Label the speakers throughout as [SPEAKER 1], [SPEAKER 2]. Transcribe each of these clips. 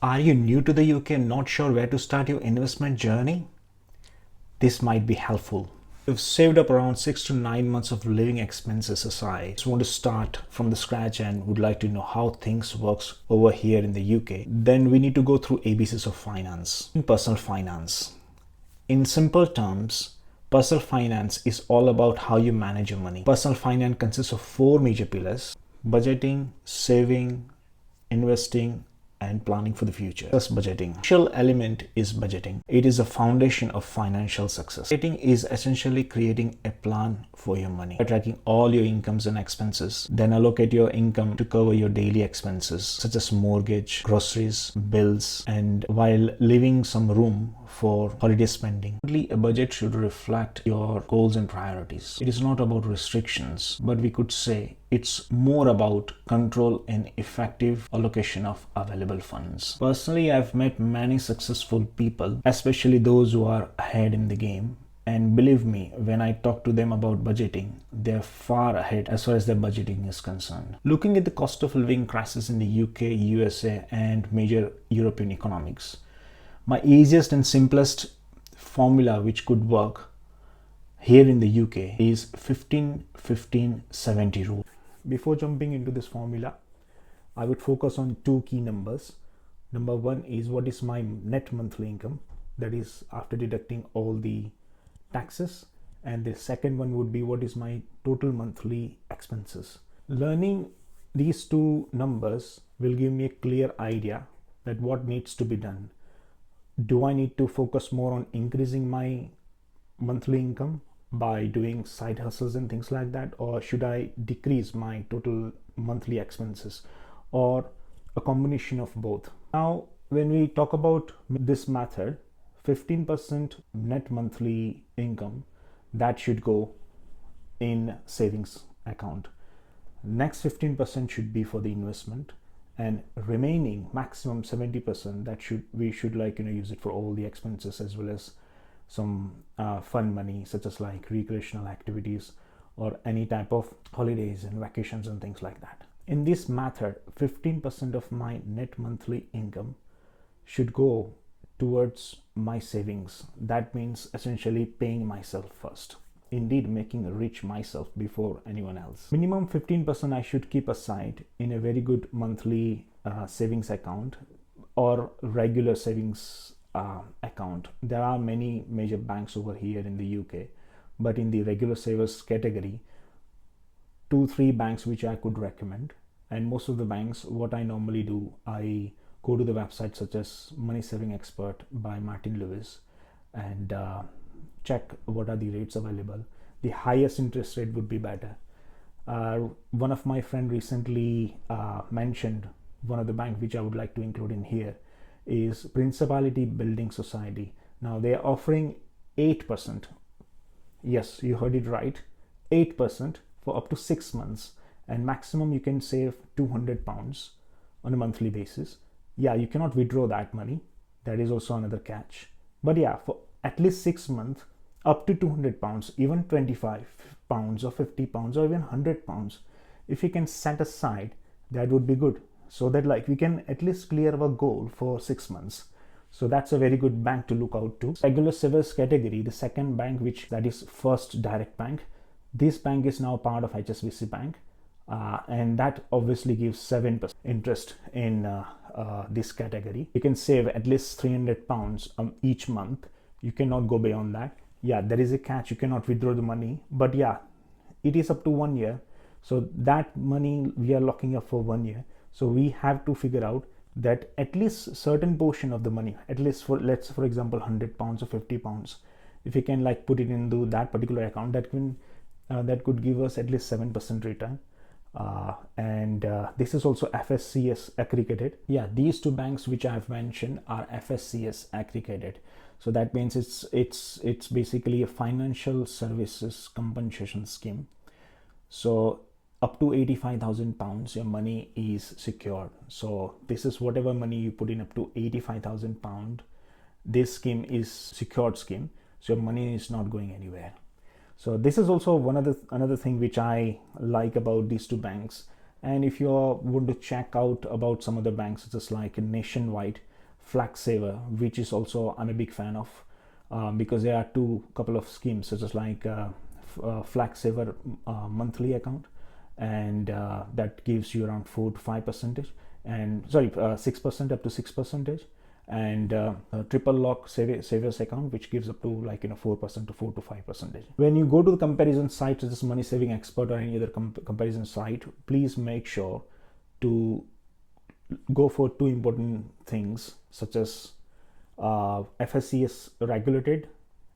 [SPEAKER 1] Are you new to the UK and not sure where to start your investment journey? This might be helpful. You've saved up around 6 to 9 months of living expenses aside. Just want to start from the scratch and would like to know how things works over here in the UK. Then we need to go through ABCs of finance. Personal finance. In simple terms, personal finance is all about how you manage your money. Personal finance consists of 4 major pillars: budgeting, saving, investing, and planning for the future. First, budgeting. The crucial element is budgeting. It is a foundation of financial success. Budgeting is essentially creating a plan for your money by tracking all your incomes and expenses. Then allocate your income to cover your daily expenses such as mortgage, groceries, bills, and while leaving some room for holiday spending. A budget should reflect your goals and priorities. It is not about restrictions, but we could say it's more about control and effective allocation of available funds. Personally, I've met many successful people, especially those who are ahead in the game. And believe me, when I talk to them about budgeting, they're far ahead as far as their budgeting is concerned. Looking at the cost of living crisis in the UK, USA, and major European economics, my easiest and simplest formula which could work here in the UK is 15-15-70 rule. Before jumping into this formula, I would focus on 2 key numbers. Number 1 is what is my net monthly income, that is after deducting all the taxes, and the second one would be what is my total monthly expenses. Learning these 2 numbers will give me a clear idea that what needs to be done. Do I need to focus more on increasing my monthly income by doing side hustles and things like that, or should I decrease my total monthly expenses, or a combination of both? Now, when we talk about this method, 15% net monthly income, that should go in savings account. Next 15% should be for the investment, and remaining maximum 70% that we should use it for all the expenses, as well as some fun money such as like recreational activities or any type of holidays and vacations and things like that. In this method, 15% of my net monthly income should go towards my savings. That means essentially paying myself first, indeed making rich myself before anyone else. Minimum 15% I should keep aside in a very good monthly savings account or regular savings account. There are many major banks over here in the UK, but in the regular savers category, 2-3 banks which I could recommend. And most of the banks, what I normally do, I go to the website such as Money Saving Expert by Martin Lewis and check what are the rates available. The highest interest rate would be better. One of my friend recently mentioned one of the bank which I would like to include in here is Principality Building Society. Now they are offering 8%. Yes, you heard it right, 8% for up to 6 months, and maximum you can save £200 on a monthly basis. Yeah, you cannot withdraw that money. That is also another catch. But yeah, for at least 6 months, up to £200, even £25 or £50 or even £100, if you can set aside, that would be good. So that we can at least clear our goal for 6 months. So that's a very good bank to look out to. Regular savers category, the second bank, that is First Direct Bank. This bank is now part of HSBC Bank. And that obviously gives 7% interest in this category. You can save at least £300 each month. You cannot go beyond that. Yeah, there is a catch, you cannot withdraw the money, but yeah, it is up to 1 year. So that money we are locking up for 1 year. So we have to figure out that at least certain portion of the money, at least for example £100 or £50, if you can put it into that particular account, that could give us at least 7% return. This is also FSCS accredited. Yeah, these 2 banks which I have mentioned are FSCS accredited. So that means it's basically a financial services compensation scheme. So up to £85,000 your money is secured. So this is whatever money you put in up to £85,000. This scheme is secured scheme. So your money is not going anywhere. So this is also another thing which I like about these 2 banks, And if you want to check out about some other banks, such as like Nationwide, FlagSaver, which is also I'm a big fan of, because there are couple of schemes, such as like FlagSaver monthly account, and that gives you around 4 to 5%, and 6% up to 6%, and triple lock savers account, which gives up to 4% to 4 to 5%. When you go to the comparison site, such as Money Saving Expert or any other comparison site, please make sure to go for two important things, such as FSCS regulated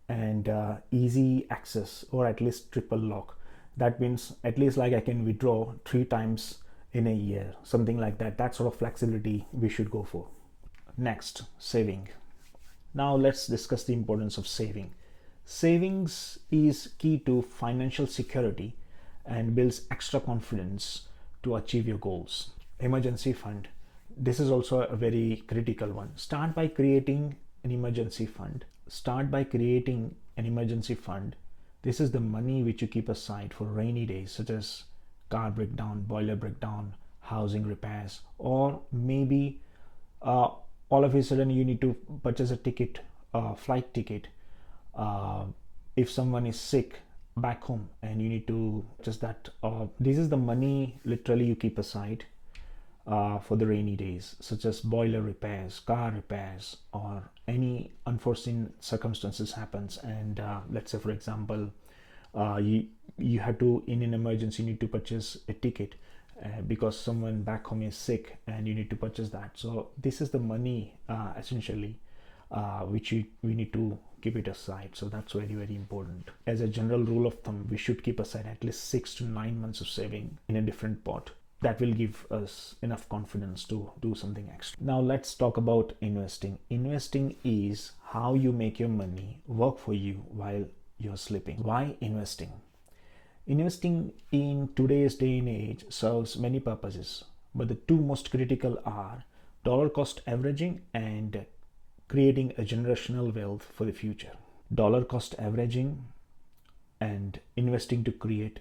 [SPEAKER 1] and easy access, or at least triple lock. That means at least like I can withdraw 3 times in a year, something like that. That sort of flexibility we should go for. Next, saving. Now let's discuss the importance of saving. Savings is key to financial security and builds extra confidence to achieve your goals. Emergency fund. This is also a very critical one. Start by creating an emergency fund. This is the money which you keep aside for rainy days, such as car breakdown, boiler breakdown, housing repairs, or maybe all of a sudden you need to purchase a ticket, flight ticket, if someone is sick back home and you need to just that. This is the money literally you keep aside for the rainy days, such as boiler repairs, car repairs, or any unforeseen circumstances happens, and let's say for example you have to, in an emergency, need to purchase a ticket because someone back home is sick and you need to purchase that. So this is the money essentially which we need to keep it aside. So that's very, very important. As a general rule of thumb, we should keep aside at least 6 to 9 months of saving in a different pot. That will give us enough confidence to do something extra. Now let's talk about investing. Investing is how you make your money work for you while you're sleeping. Why investing? Investing in today's day and age serves many purposes, but the two most critical are dollar cost averaging and creating a generational wealth for the future. Dollar cost averaging and investing to create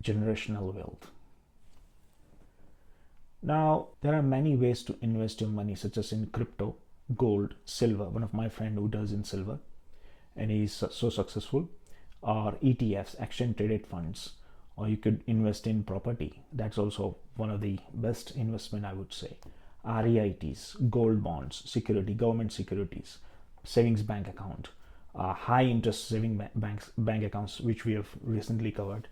[SPEAKER 1] generational wealth. Now, there are many ways to invest your money, such as in crypto, gold, silver. One of my friend who does in silver, and he's so successful. Or ETFs, exchange traded funds, or you could invest in property. That's also one of the best investment, I would say. REITs, gold bonds, security, government securities, savings bank account, high interest saving bank accounts, which we have recently covered,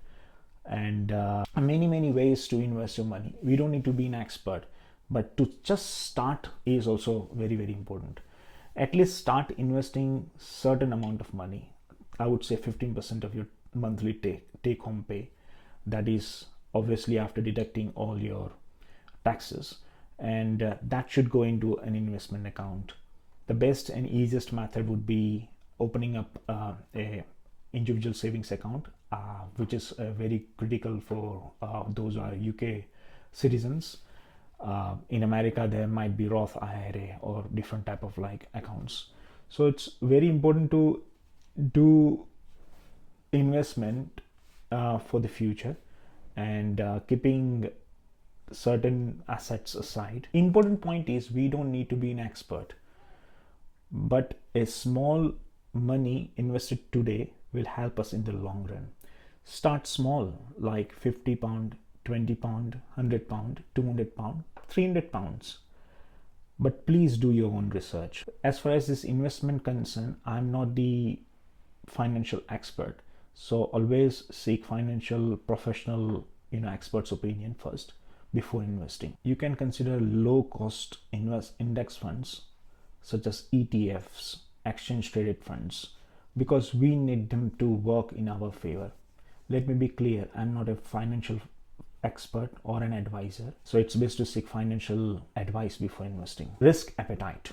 [SPEAKER 1] and many ways to invest your money. We don't need to be an expert, but to just start is also very, very important. At least start investing certain amount of money. I would say 15% of your monthly take home pay. That is obviously after deducting all your taxes, and that should go into an investment account. The best and easiest method would be opening up a individual savings account, which is very critical for those who are UK citizens. In America, there might be Roth IRA or different type of like accounts. So it's very important to do investment for the future, and keeping certain assets aside. Important point is we don't need to be an expert, but a small money invested today will help us in the long run. Start small, like £50, £20, £100, £200, £300. But please do your own research. As far as this investment concern, I'm not the financial expert, so always seek financial professional experts opinion first before investing. You can consider low cost index funds such as ETFs, exchange traded funds, because we need them to work in our favor. Let me be clear, I'm not a financial expert or an advisor, so it's best to seek financial advice before investing. Risk appetite.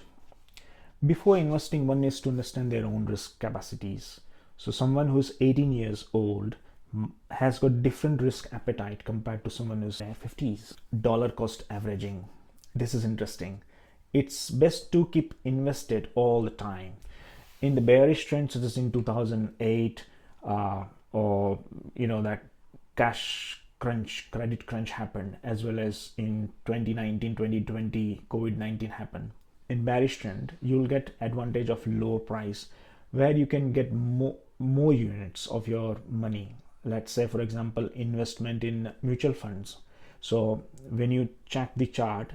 [SPEAKER 1] Before investing, one needs to understand their own risk capacities. So someone who's 18 years old has got different risk appetite compared to someone who's in their 50s. Dollar cost averaging. This is interesting. It's best to keep invested all the time. In the bearish trend, such as in 2008, or that cash credit crunch happened, as well as in 2019, 2020, COVID-19 happened. In bearish trend, you'll get advantage of lower price, where you can get more units of your money. Let's say, for example, investment in mutual funds. So when you check the chart,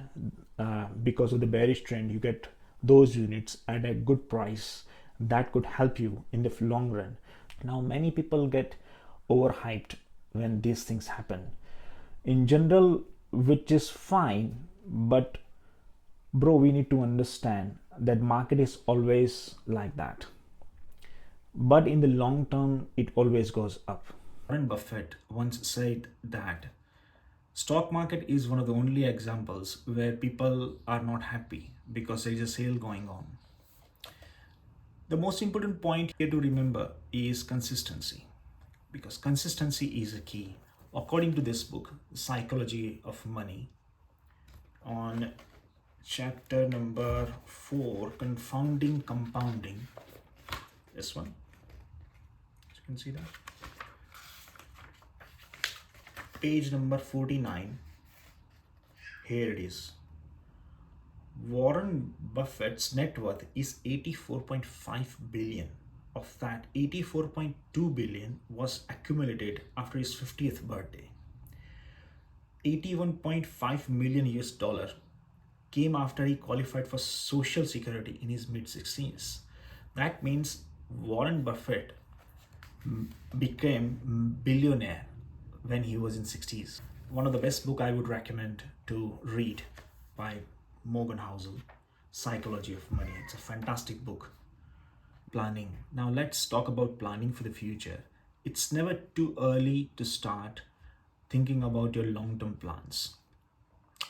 [SPEAKER 1] because of the bearish trend, you get those units at a good price that could help you in the long run. Now, many people get overhyped when these things happen. In general, which is fine, but bro, we need to understand that market is always like that. But in the long term, it always goes up.
[SPEAKER 2] Warren Buffett once said that stock market is one of the only examples where people are not happy because there is a sale going on. The most important point here to remember is consistency, because consistency is a key. According to this book, Psychology of Money, on chapter number 4, Confounding Compounding, this one, you can see that, page number 49, here it is. Warren Buffett's net worth is 84.5 billion. Of that, 84.2 billion was accumulated after his 50th birthday. 81.5 million US dollar came after he qualified for Social Security in his mid 60s. That means Warren Buffett became billionaire when he was in 60s. One of the best book I would recommend to read by Morgan Housel, Psychology of Money. It's a fantastic book. Planning. Now let's talk about planning for the future. It's never too early to start thinking about your long-term plans,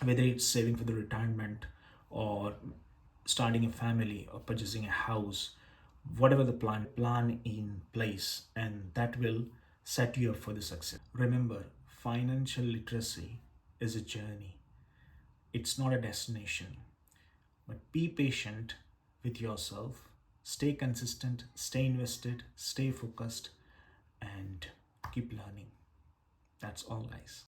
[SPEAKER 2] whether it's saving for the retirement or starting a family or purchasing a house. Whatever the plan in place, and that will set you up for the success. Remember, financial literacy is a journey. It's not a destination. But be patient with yourself. Stay consistent, stay invested, stay focused, and keep learning. That's all, guys.